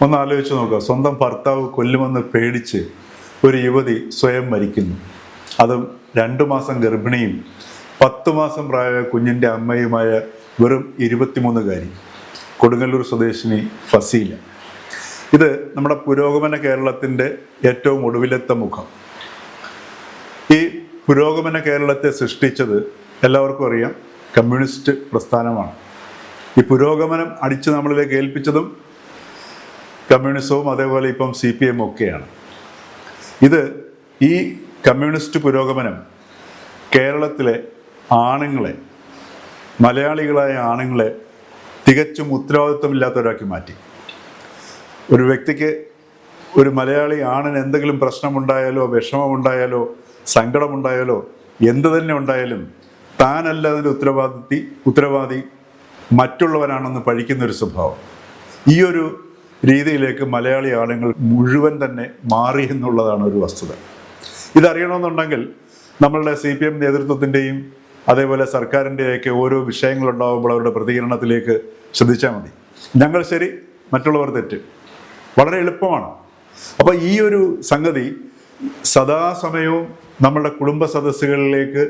ഒന്ന് ആലോചിച്ച് നോക്കുക. സ്വന്തം ഭർത്താവ് കൊല്ലുമെന്ന് പേടിച്ച് ഒരു യുവതി സ്വയം മരിക്കുന്നു. അതും 2 മാസം ഗർഭിണിയും 10 മാസം പ്രായമായ കുഞ്ഞിൻ്റെ അമ്മയുമായ വെറും 23കാരി കൊടുങ്ങല്ലൂർ സ്വദേശിനി ഫസീല. ഇത് നമ്മുടെ പുരോഗമന കേരളത്തിൻ്റെ ഏറ്റവും ഒടുവിലത്തെ മുഖം. ഈ പുരോഗമന കേരളത്തെ സൃഷ്ടിച്ചത് എല്ലാവർക്കും അറിയാം, കമ്മ്യൂണിസ്റ്റ് പ്രസ്ഥാനമാണ്. ഈ പുരോഗമനം അടിച്ച് നമ്മളിലേക്ക് ഏൽപ്പിച്ചതും കമ്മ്യൂണിസവും അതേപോലെ ഇപ്പം CPM ഒക്കെയാണ്. ഈ കമ്മ്യൂണിസ്റ്റ് പുരോഗമനം കേരളത്തിലെ ആണുങ്ങളെ, മലയാളികളായ ആണുങ്ങളെ തികച്ചും ഉത്തരവാദിത്വമില്ലാത്തവരാക്കി മാറ്റി. ഒരു വ്യക്തിക്ക്, ഒരു മലയാളി ആണിന് എന്തെങ്കിലും പ്രശ്നമുണ്ടായാലോ വിഷമമുണ്ടായാലോ സങ്കടമുണ്ടായാലോ എന്ത് തന്നെ ഉണ്ടായാലും താനല്ല അതിൻ്റെ ഉത്തരവാദി മറ്റുള്ളവരാണെന്ന് പഴിക്കുന്നൊരു സ്വഭാവം. ഈ ഒരു രീതിയിലേക്ക് മലയാളി ആളുകൾ മുഴുവൻ തന്നെ മാറി എന്നുള്ളതാണ് ഒരു വസ്തുത. ഇതറിയണമെന്നുണ്ടെങ്കിൽ നമ്മളുടെ CPM നേതൃത്വത്തിൻ്റെയും അതേപോലെ സർക്കാരിൻ്റെയൊക്കെ ഓരോ വിഷയങ്ങളുണ്ടാകുമ്പോൾ അവരുടെ പ്രതികരണത്തിലേക്ക് ശ്രദ്ധിച്ചാൽ മതി. ഞങ്ങൾ ശരി, മറ്റുള്ളവർ തെറ്റ്, വളരെ എളുപ്പമാണ്. അപ്പോൾ ഈ ഒരു സംഗതി സദാസമയവും നമ്മുടെ കുടുംബ സദസ്സുകളിലേക്ക്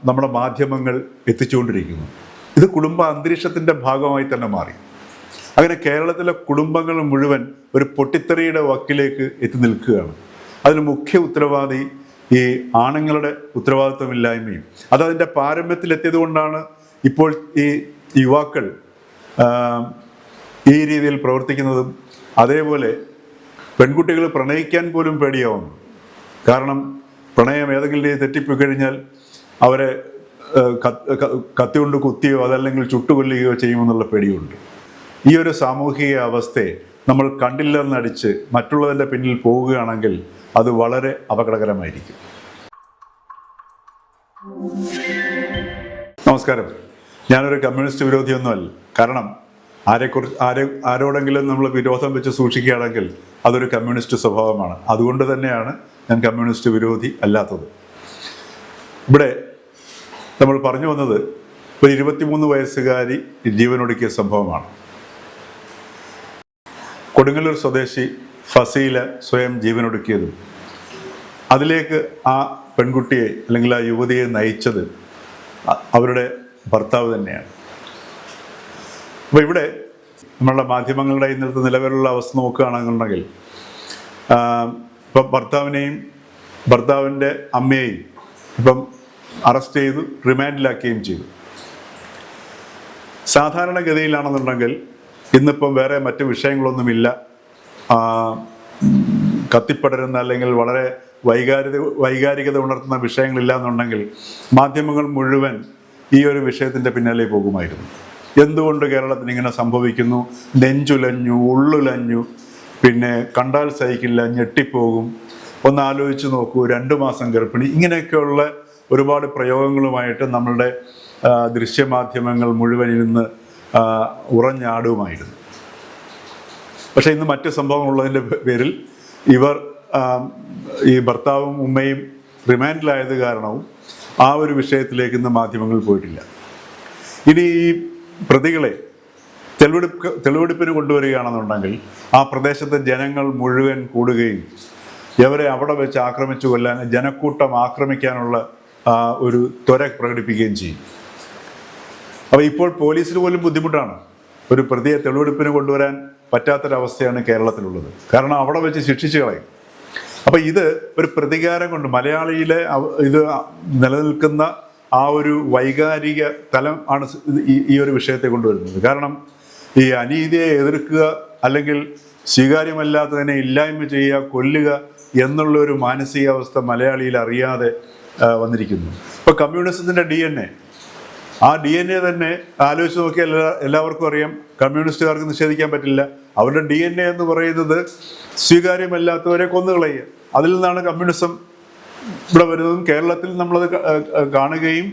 നമ്മുടെ മാധ്യമങ്ങൾ എത്തിച്ചുകൊണ്ടിരിക്കുന്നു. ഇത് കുടുംബ അന്തരീക്ഷത്തിൻ്റെ ഭാഗമായി തന്നെ മാറി. അങ്ങനെ കേരളത്തിലെ കുടുംബങ്ങൾ മുഴുവൻ ഒരു പൊട്ടിത്തെറിയുടെ വക്കിലേക്ക് എത്തി നിൽക്കുകയാണ്. അതിന് മുഖ്യ ഉത്തരവാദി ഈ ആണുങ്ങളുടെ ഉത്തരവാദിത്വമില്ലായ്മയും അതതിൻ്റെ പാരമ്യത്തിലെത്തിയത് കൊണ്ടാണ് ഇപ്പോൾ ഈ യുവാക്കൾ ഈ രീതിയിൽ പ്രവർത്തിക്കുന്നതും അതേപോലെ പെൺകുട്ടികൾ പ്രണയിക്കാൻ പോലും പേടിയാവുന്നു. കാരണം പ്രണയം ഏതെങ്കിലും രീതി തെറ്റിപ്പോയി കഴിഞ്ഞാൽ അവരെ കത്തി കൊണ്ട് കുത്തിയോ അതല്ലെങ്കിൽ ചുട്ടുകൊല്ലുകയോ ചെയ്യുമെന്നുള്ള പേടിയുണ്ട്. ഈ ഒരു സാമൂഹിക അവസ്ഥയെ നമ്മൾ കണ്ടില്ലെന്നടിച്ച് മറ്റുള്ളതിൻ്റെ പിന്നിൽ പോവുകയാണെങ്കിൽ അത് വളരെ അപകടകരമായിരിക്കും. നമസ്കാരം. ഞാനൊരു കമ്മ്യൂണിസ്റ്റ് വിരോധിയൊന്നുമല്ല. കാരണം ആരോടെങ്കിലും നമ്മൾ വിരോധം വെച്ച് സൂക്ഷിക്കുകയാണെങ്കിൽ അതൊരു കമ്മ്യൂണിസ്റ്റ് സ്വഭാവമാണ്. അതുകൊണ്ട് തന്നെയാണ് ഞാൻ കമ്മ്യൂണിസ്റ്റ് വിരോധി അല്ലാത്തത്. ഇവിടെ നമ്മൾ പറഞ്ഞു വന്നത് ഒരു 23 വയസ്സുകാരി ജീവനൊടുക്കിയ സംഭവമാണ്. കൊടുങ്ങല്ലൂർ സ്വദേശി ഫസീല സ്വയം ജീവനൊടുക്കിയതും അതിലേക്ക് ആ പെൺകുട്ടിയെ അല്ലെങ്കിൽ ആ യുവതിയെ നയിച്ചത് അവരുടെ ഭർത്താവ് തന്നെയാണ്. അപ്പോൾ ഇവിടെ നമ്മളുടെ മാധ്യമങ്ങളുടെ ഇന്നത്തെ നിലവിലുള്ള അവസ്ഥ നോക്കുകയാണെന്നുണ്ടെങ്കിൽ ഇപ്പം ഭർത്താവിൻ്റെ അമ്മയെയും ഇപ്പം അറസ്റ്റ് ചെയ്തു റിമാൻഡിലാക്കുകയും ചെയ്തു. സാധാരണഗതിയിലാണെന്നുണ്ടെങ്കിൽ ഇന്നിപ്പം വേറെ മറ്റ് വിഷയങ്ങളൊന്നുമില്ല, കത്തിപ്പടരുന്ന അല്ലെങ്കിൽ വളരെ വൈകാരികത ഉണർത്തുന്ന വിഷയങ്ങളില്ല എന്നുണ്ടെങ്കിൽ മാധ്യമങ്ങൾ മുഴുവൻ ഈ ഒരു വിഷയത്തിൻ്റെ പിന്നാലെ പോകുമായിരുന്നു. എന്തുകൊണ്ട് കേരളത്തിന് ഇങ്ങനെ സംഭവിക്കുന്നു, നെഞ്ചുലഞ്ഞു, ഉള്ളുലഞ്ഞു, പിന്നെ കണ്ടാൽ സഹിക്കില്ല, ഞെട്ടിപ്പോകും, ഒന്ന് ആലോചിച്ച് നോക്കൂ, 2 മാസം ഗർഭിണി, ഇങ്ങനെയൊക്കെയുള്ള ഒരുപാട് പ്രയോഗങ്ങളുമായിട്ട് നമ്മളുടെ ദൃശ്യമാധ്യമങ്ങൾ മുഴുവൻ ഇരുന്ന് ഉറഞ്ഞാടുമായിരുന്നു. പക്ഷേ ഇന്ന് മറ്റ് സംഭവങ്ങളുള്ളതിൻ്റെ പേരിൽ ഇവർ ഈ ഭർത്താവും ഉമ്മയും റിമാൻഡിലായത് കാരണവും ആ ഒരു വിഷയത്തിലേക്ക് ഇന്ന് മാധ്യമങ്ങൾ പോയിട്ടില്ല. ഇനി ഈ പ്രതികളെ തെളിവെടുപ്പിന് കൊണ്ടുവരികയാണെന്നുണ്ടെങ്കിൽ ആ പ്രദേശത്തെ ജനങ്ങൾ മുഴുവൻ കൂടുകയും ഇവരെ അവിടെ വെച്ച് ആക്രമിച്ചു കൊല്ലാൻ, ജനക്കൂട്ടം ആക്രമിക്കാനുള്ള ഒരു ത്വര പ്രകടിപ്പിക്കുകയും ചെയ്യും. അപ്പോൾ ഇപ്പോൾ പോലീസിന് പോലും ബുദ്ധിമുട്ടാണ്. ഒരു പ്രതിയെ തെളിവെടുപ്പിന് കൊണ്ടുവരാൻ പറ്റാത്തൊരവസ്ഥയാണ് കേരളത്തിലുള്ളത്. കാരണം അവിടെ വെച്ച് ശിക്ഷിച്ചു കളയും. അപ്പോൾ ഇത് ഒരു പ്രതികാരം കൊണ്ട് മലയാളിയിലെ ഇത് നിലനിൽക്കുന്ന ആ ഒരു വൈകാരിക തലം ആണ് ഈ ഒരു വിഷയത്തെ കൊണ്ടുവരുന്നത്. കാരണം ഈ അനീതിയെ എതിർക്കുക അല്ലെങ്കിൽ സ്വീകാര്യമല്ലാത്തതിനെ ഇല്ലായ്മ ചെയ്യുക, കൊല്ലുക എന്നുള്ളൊരു മാനസികാവസ്ഥ മലയാളിയിൽ അറിയാതെ വന്നിരിക്കുന്നു. ഇപ്പോൾ കമ്മ്യൂണിസത്തിൻ്റെ DNA, ആ DNA തന്നെ ആലോചിച്ച് നോക്കിയാൽ എല്ലാവർക്കും അറിയാം, കമ്മ്യൂണിസ്റ്റുകാർക്ക് നിഷേധിക്കാൻ പറ്റില്ല. അവരുടെ DNA എന്ന് പറയുന്നത് സ്വീകാര്യമല്ലാത്തവരെ കൊന്നുകളയുക. അതിൽ നിന്നാണ് കമ്മ്യൂണിസം ഇവിടെ വരുന്നതും കേരളത്തിൽ നമ്മളത് കാണുകയും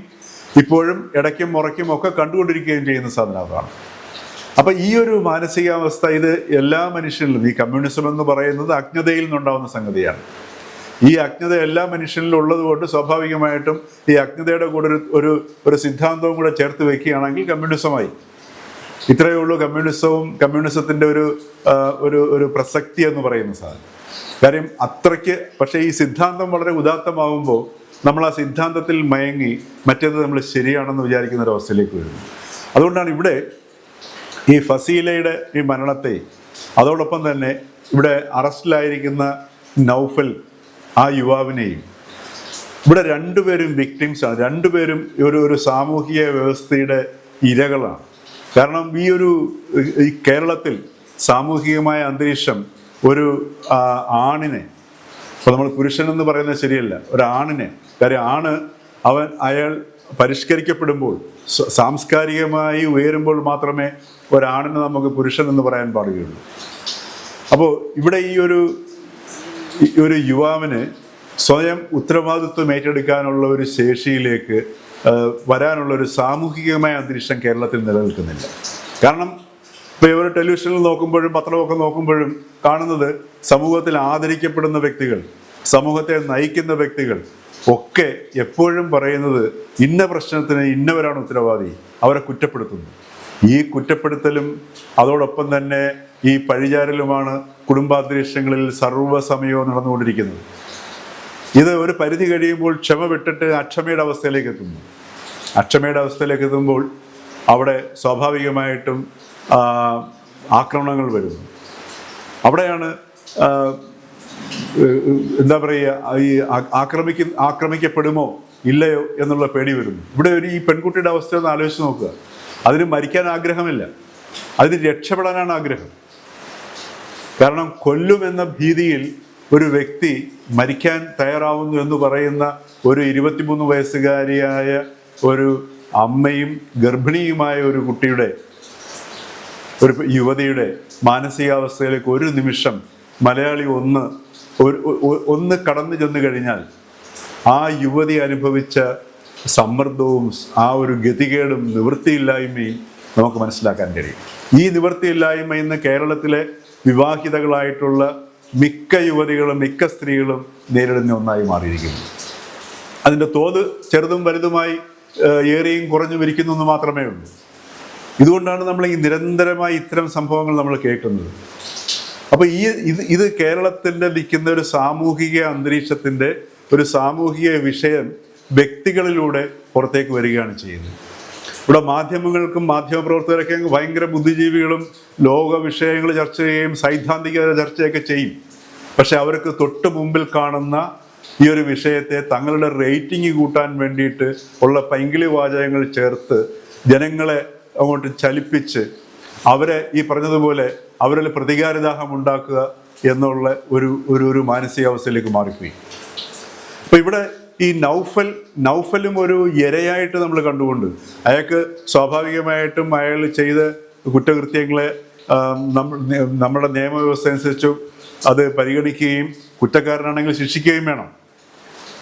ഇപ്പോഴും ഇടയ്ക്കും മുറയ്ക്കും ഒക്കെ കണ്ടുകൊണ്ടിരിക്കുകയും ചെയ്യുന്ന സാധനം അതാണ്. അപ്പം ഈ ഒരു മാനസികാവസ്ഥ ഇത് എല്ലാ മനുഷ്യരിലും, ഈ കമ്മ്യൂണിസം എന്ന് പറയുന്നത് അജ്ഞതയിൽ നിന്നുണ്ടാവുന്ന സംഗതിയാണ്. ഈ അജ്ഞത എല്ലാ മനുഷ്യനിലും ഉള്ളതുകൊണ്ട് സ്വാഭാവികമായിട്ടും ഈ അജ്ഞതയുടെ കൂടെ ഒരു സിദ്ധാന്തവും കൂടെ ചേർത്ത് വെക്കുകയാണെങ്കിൽ കമ്മ്യൂണിസമായി. ഇത്രയേ ഉള്ളൂ കമ്മ്യൂണിസത്തിൻ്റെ ഒരു പ്രസക്തി എന്ന് പറയുന്ന സാധനം. കാര്യം അത്രയ്ക്ക്. പക്ഷേ ഈ സിദ്ധാന്തം വളരെ ഉദാത്തമാകുമ്പോൾ നമ്മൾ ആ സിദ്ധാന്തത്തിൽ മയങ്ങി മറ്റേത് നമ്മൾ ശരിയാണെന്ന് വിചാരിക്കുന്ന ഒരു അവസ്ഥയിലേക്ക് വരുന്നു. അതുകൊണ്ടാണ് ഇവിടെ ഈ ഫസീലയുടെ ഈ മരണത്തെ, അതോടൊപ്പം തന്നെ ഇവിടെ അറസ്റ്റിലായിരിക്കുന്ന നൗഫൽ ആ യുവാവിനെയും, ഇവിടെ രണ്ടുപേരും വിക്ടിംസാണ്. രണ്ടുപേരും ഒരു സാമൂഹിക വ്യവസ്ഥയുടെ ഇരകളാണ്. കാരണം ഈ കേരളത്തിൽ സാമൂഹികമായ അന്തരീക്ഷം ഒരു ആണിനെ, ഇപ്പോൾ നമ്മൾ പുരുഷനെന്ന് പറയുന്നത് ശരിയല്ല, ഒരാണിനെ, കാര്യം അയാൾ പരിഷ്കരിക്കപ്പെടുമ്പോൾ, സാംസ്കാരികമായി ഉയരുമ്പോൾ മാത്രമേ ഒരാണിനെ നമുക്ക് പുരുഷൻ എന്ന് പറയാൻ പാടുകയുള്ളൂ. അപ്പോൾ ഇവിടെ ഈ ഒരു യുവാവിന് സ്വയം ഉത്തരവാദിത്വം ഏറ്റെടുക്കാനുള്ള ഒരു ശേഷിയിലേക്ക് വരാനുള്ള ഒരു സാമൂഹികമായ അന്തരീക്ഷം കേരളത്തിൽ നിലനിൽക്കുന്നില്ല. കാരണം ഇപ്പോൾ ഇവർ ടെലിവിഷനിൽ നോക്കുമ്പോഴും പത്രമൊക്കെ നോക്കുമ്പോഴും കാണുന്നത് സമൂഹത്തിൽ ആദരിക്കപ്പെടുന്ന വ്യക്തികൾ, സമൂഹത്തെ നയിക്കുന്ന വ്യക്തികൾ ഒക്കെ എപ്പോഴും പറയുന്നത് ഇന്ന പ്രശ്നത്തിന് ഇന്നവരാണ് ഉത്തരവാദി, അവരെ കുറ്റപ്പെടുത്തുന്നു. ഈ കുറ്റപ്പെടുത്തലും അതോടൊപ്പം തന്നെ ഈ പഴിചാരലുമാണ് കുടുംബാന്തരീക്ഷങ്ങളിൽ സർവ്വസമയവും നടന്നുകൊണ്ടിരിക്കുന്നത്. ഇത് ഒരു പരിധി കഴിയുമ്പോൾ ക്ഷമ വിട്ടിട്ട് അക്ഷമയുടെ അവസ്ഥയിലേക്ക് എത്തുമ്പോൾ അവിടെ സ്വാഭാവികമായിട്ടും ആക്രമണങ്ങൾ വരുന്നു. അവിടെയാണ് എന്താ പറയുക, ഈ ആക്രമിക്കപ്പെടുമോ ഇല്ലയോ എന്നുള്ള പേടി വരുന്നു. ഇവിടെ ഈ പെൺകുട്ടിയുടെ അവസ്ഥ ഒന്ന് ആലോചിച്ച് നോക്കുക. അതിന് മരിക്കാൻ ആഗ്രഹമില്ല, അതിന് രക്ഷപ്പെടാനാണ് ആഗ്രഹം. കാരണം കൊല്ലുമെന്ന ഭീതിയിൽ ഒരു വ്യക്തി മരിക്കാൻ തയ്യാറാവുന്നു എന്ന് പറയുന്ന ഒരു 23 വയസ്സുകാരിയായ ഒരു അമ്മയും ഗർഭിണിയുമായ ഒരു യുവതിയുടെ മാനസികാവസ്ഥയിലേക്ക് ഒരു നിമിഷം മലയാളി ഒന്ന് കടന്നു ചെന്നു കഴിഞ്ഞാൽ ആ യുവതി അനുഭവിച്ച സമ്മർദ്ദവും ആ ഒരു ഗതികേടും നിവൃത്തിയില്ലായ്മയും നമുക്ക് മനസ്സിലാക്കാൻ കഴിയും. ഈ നിവൃത്തിയില്ലായ്മ ഇന്ന് കേരളത്തിലെ വിവാഹിതകളായിട്ടുള്ള മിക്ക യുവതികളും മിക്ക സ്ത്രീകളും നേരിടുന്ന ഒന്നായി മാറിയിരിക്കുന്നു. അതിൻ്റെ തോത് ചെറുതും വലുതുമായി ഏറിയും കുറഞ്ഞു ഇരിക്കുന്നു എന്ന് മാത്രമേ ഉള്ളൂ. ഇതുകൊണ്ടാണ് നമ്മൾ ഈ നിരന്തരമായി ഇത്തരം സംഭവങ്ങൾ നമ്മൾ കേൾക്കുന്നത്. അപ്പോൾ ഇത് കേരളത്തിൻ്റെ നിൽക്കുന്ന ഒരു സാമൂഹിക അന്തരീക്ഷത്തിൻ്റെ ഒരു സാമൂഹിക വിഷയം വ്യക്തികളിലൂടെ പുറത്തേക്ക് വരികയാണ് ചെയ്യുന്നത്. ഇവിടെ മാധ്യമങ്ങൾക്കും മാധ്യമപ്രവർത്തകരൊക്കെ ഭയങ്കര ബുദ്ധിജീവികളും ലോക വിഷയങ്ങൾ ചർച്ച ചെയ്യുകയും സൈദ്ധാന്തിക ചർച്ചയൊക്കെ ചെയ്യും. പക്ഷെ അവർക്ക് തൊട്ട് മുമ്പിൽ കാണുന്ന ഈ ഒരു വിഷയത്തെ തങ്ങളുടെ റേറ്റിംഗ് കൂട്ടാൻ വേണ്ടിയിട്ട് ഉള്ള പൈങ്കിളി വാചകങ്ങൾ ചേർത്ത് ജനങ്ങളെ അങ്ങോട്ട് ചലിപ്പിച്ച് അവരെ ഈ പറഞ്ഞതുപോലെ അവരിൽ പ്രതികാരദാഹം ഉണ്ടാക്കുക എന്നുള്ള ഒരു മാനസികാവസ്ഥയിലേക്ക് മാറിപ്പോയി. അപ്പോൾ ഇവിടെ ഈ നൗഫലും ഒരു ഇരയായിട്ട് നമ്മൾ കണ്ടുകൊണ്ട് അയാൾക്ക് സ്വാഭാവികമായിട്ടും അയാൾ ചെയ്ത കുറ്റകൃത്യങ്ങളെ നമ്മുടെ നിയമവ്യവസ്ഥ അനുസരിച്ച് അത് പരിഗണിക്കുകയും കുറ്റക്കാരനാണെങ്കിൽ ശിക്ഷിക്കുകയും വേണം.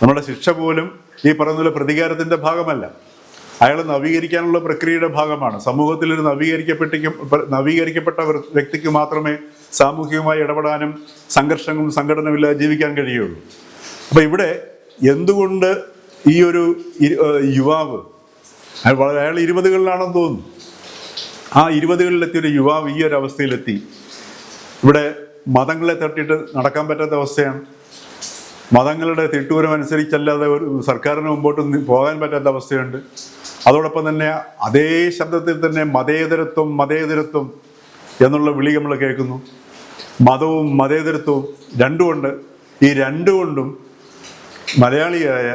നമ്മുടെ ശിക്ഷ പോലും ഈ പറയുന്ന പ്രതികാരത്തിൻ്റെ ഭാഗമല്ല, അയാൾ നവീകരിക്കാനുള്ള പ്രക്രിയയുടെ ഭാഗമാണ്. സമൂഹത്തിൽ ഒരു നവീകരിക്കപ്പെട്ട വ്യക്തിക്ക് മാത്രമേ സാമൂഹികമായി ഇടപെടാനും സംഘർഷങ്ങളും സംഘടനയില്ലാതെ ജീവിക്കാൻ കഴിയുള്ളൂ. അപ്പം ഇവിടെ എന്തുകൊണ്ട് ഈ ഒരു യുവാവ്, അയാൾ 20കളിലാണെന്ന് തോന്നുന്നു, ആ 20കളിലെത്തിയൊരു യുവാവ് ഈ ഒരു അവസ്ഥയിലെത്തി. ഇവിടെ മതങ്ങളെ തട്ടിയിട്ട് നടക്കാൻ പറ്റാത്ത അവസ്ഥയാണ്. മതങ്ങളുടെ തിട്ടൂരം അനുസരിച്ചല്ലാതെ ഒരു സർക്കാരിന് മുമ്പോട്ട് പോകാൻ പറ്റാത്ത അവസ്ഥയുണ്ട്. അതോടൊപ്പം തന്നെ അതേ ശബ്ദത്തിൽ തന്നെ മതേതരത്വം എന്നുള്ള വിളി നമ്മൾ കേൾക്കുന്നു. മതവും മതേതരത്വവും രണ്ടുമുണ്ട്. ഈ രണ്ടുകൊണ്ടും മലയാളിയായ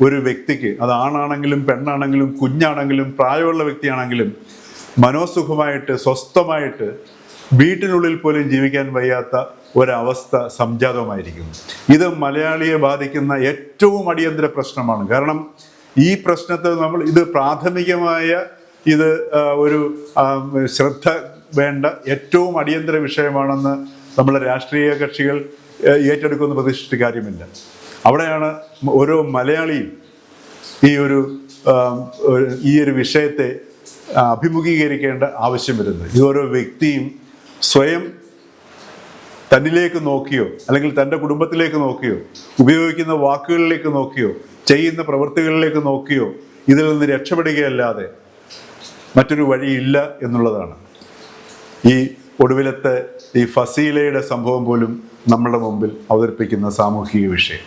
ഒരു വ്യക്തിക്ക്, അത് ആണാണെങ്കിലും പെണ്ണാണെങ്കിലും കുഞ്ഞാണെങ്കിലും പ്രായമുള്ള വ്യക്തിയാണെങ്കിലും മനോസുഖമായിട്ട് സ്വസ്ഥമായിട്ട് വീട്ടിനുള്ളിൽ പോലും ജീവിക്കാൻ വയ്യാത്ത ഒരവസ്ഥ സംജാതമായിരിക്കുന്നു. ഇത് മലയാളിയെ ബാധിക്കുന്ന ഏറ്റവും അടിയന്തര പ്രശ്നമാണ്. കാരണം ഈ പ്രശ്നത്തെ ഇത് പ്രാഥമികമായ ഒരു ശ്രദ്ധ വേണ്ട ഏറ്റവും അടിയന്തര വിഷയമാണെന്ന് നമ്മളെ രാഷ്ട്രീയ കക്ഷികൾ ഏറ്റെടുക്കുമെന്ന് പ്രതീക്ഷിച്ചിട്ട് കാര്യമില്ല. അവിടെയാണ് ഓരോ മലയാളിയും ഈ ഒരു വിഷയത്തെ അഭിമുഖീകരിക്കേണ്ട ആവശ്യം വരുന്നത്. ഈ ഓരോ വ്യക്തിയും സ്വയം തന്നിലേക്ക് നോക്കിയോ അല്ലെങ്കിൽ തൻ്റെ കുടുംബത്തിലേക്ക് നോക്കിയോ ഉപയോഗിക്കുന്ന വാക്കുകളിലേക്ക് നോക്കിയോ ചെയ്യുന്ന പ്രവൃത്തികളിലേക്ക് നോക്കിയോ ഇതിൽ നിന്ന് രക്ഷപ്പെടുകയല്ലാതെ മറ്റൊരു വഴിയില്ല എന്നുള്ളതാണ്. ഈ ഒടുവിലത്തെ ഈ ഫസീലയുടെ സംഭവം പോലും നമ്മുടെ മുമ്പിൽ അവതരിപ്പിക്കുന്ന സാമൂഹിക വിഷയം.